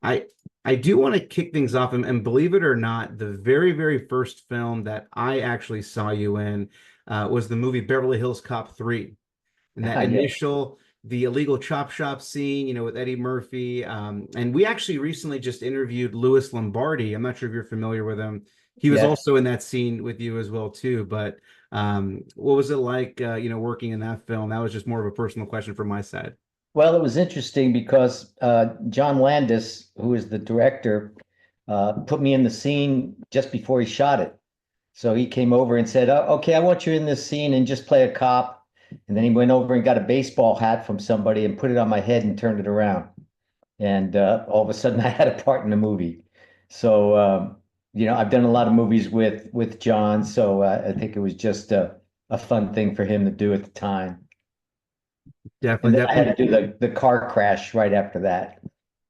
I I do want to kick things off, and believe it or not, the very, very first film that I actually saw you in was the movie Beverly Hills Cop 3. And that Yeah, initial, the illegal chop shop scene, with Eddie Murphy. And we actually recently just interviewed Louis Lombardi. I'm not sure if you're familiar with him. He was yeah. also in that scene with you as well too. But what was it like, working in that film? That was just more of a personal question from my side. Well, it was interesting because John Landis, who is the director, put me in the scene just before he shot it. So he came over and said, "Oh, okay, I want you in this scene and just play a cop." And then he went over and got a baseball hat from somebody and put it on my head and turned it around. And all of a sudden, I had a part in the movie. So I've done a lot of movies with John, so I think it was just a fun thing for him to do at the time. And Definitely, then I had definitely. to do the car crash right after that.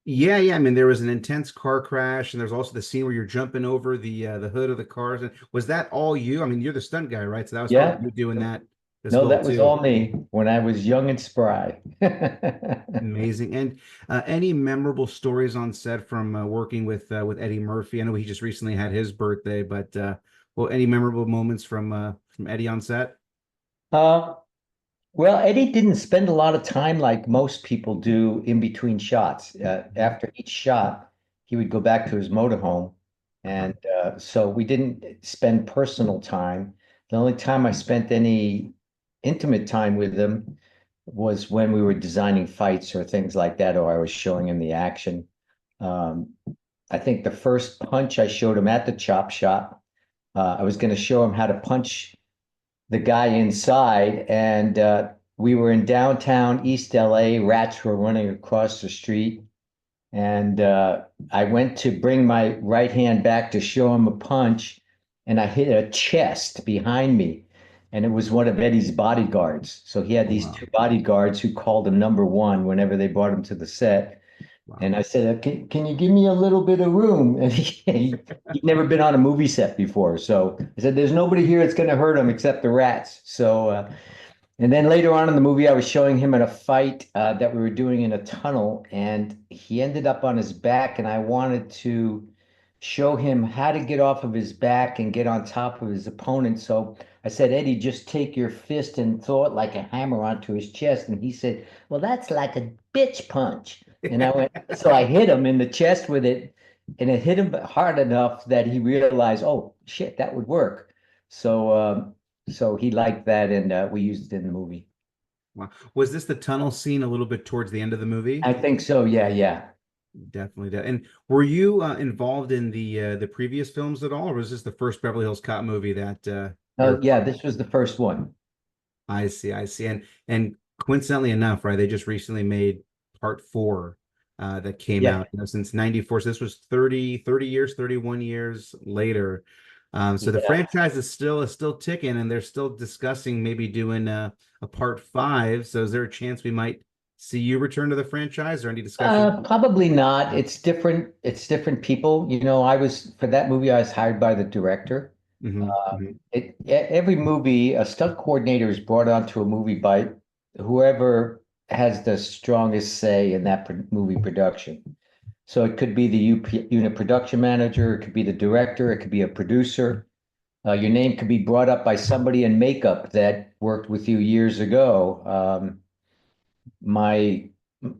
Yeah, yeah. I mean, there was an intense car crash, and there's also the scene where you're jumping over the hood of the cars. And was that all you? I mean, you're the stunt guy, right? So that was probably Yeah, you doing that as no, well that was too. all me when I was young and spry. Amazing. And any memorable stories on set from working with Eddie Murphy? I know he just recently had his birthday, but well, any memorable moments from Eddie on set? Uh, well, Eddie didn't spend a lot of time like most people do in between shots. Mhm. After each shot, he would go back to his motorhome. Uh-huh. And so we didn't spend personal time. The only time I spent any intimate time with him was when we were designing fights or things like that, or I was showing him the action. Um, I think the first punch I showed him at the chop shop, I was going to show him how to punch the guy inside, and we were in downtown East LA. Rats were running across the street, and I went to bring my right hand back to show him a punch, and I hit a chest behind me. And it was one of Eddie's bodyguards. So he had Oh, these wow. two bodyguards who called him number one whenever they brought him to the set. Wow. And I said, can you give me a little bit of room? And he'd never been on a movie set before. So I said, there's nobody here that's going to hurt him except the rats. So, and then later on in the movie, I was showing him in a fight that we were doing in a tunnel, and he ended up on his back. And I wanted to show him how to get off of his back and get on top of his opponent. So I said, Eddie, just take your fist and throw it like a hammer onto his chest. And he said, well, that's like a bitch punch. And I went, so I hit him in the chest with it, and it hit him hard enough that he realized, oh shit, that would work. So so he liked that, and we used it in the movie. Wow. Was this the tunnel scene a little bit towards the end of the movie? I think so. Yeah, yeah. Definitely. And were you involved in the previous films at all, or was this the first Beverly Hills Cop movie that you're No, a yeah, part of? this was the first one. I see, I see. And coincidentally enough, right, they just recently made part four that came Yeah, out, since 94. So this was 30 years, 31 years later. So the yeah. franchise is still ticking, and they're still discussing maybe doing a part five. So is there a chance we might see you return to the franchise or any discussion? Probably not. It's different. It's different people. I was for that movie, I was hired by the director. Hmm. Hmm. Every movie, a stunt coordinator is brought onto a movie by whoever has the strongest say in that movie production. So it could be the unit production manager, it could be the director, it could be a producer. Your name could be brought up by somebody in makeup that worked with you years ago. My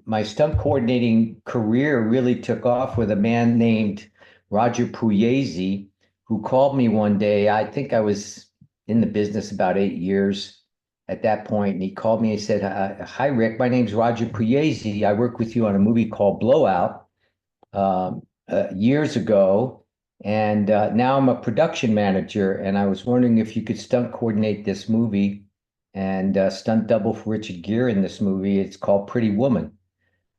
my stunt coordinating career really took off with a man named Roger Pugliese, who called me one day. I think I was in the business about 8 years at that point, and he called me and said, "Hi, Rick. My name's Roger Pugliese. I worked with you on a movie called Blowout years ago, and now I'm a production manager. And I was wondering if you could stunt coordinate this movie and stunt double for Richard Gere in this movie. It's called Pretty Woman."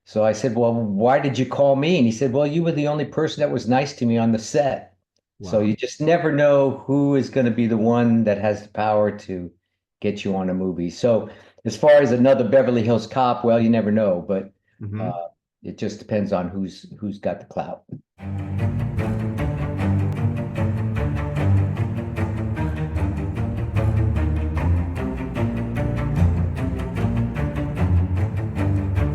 So I said, "Well, why did you call me?" And he said, "Well, you were the only person that was nice to me on the set." So Wow. you just never know who is going to be the one that has the power to get you on a movie. So as far as another Beverly Hills Cop, well, you never know, but Hmm. uh, it just depends on who's got the clout.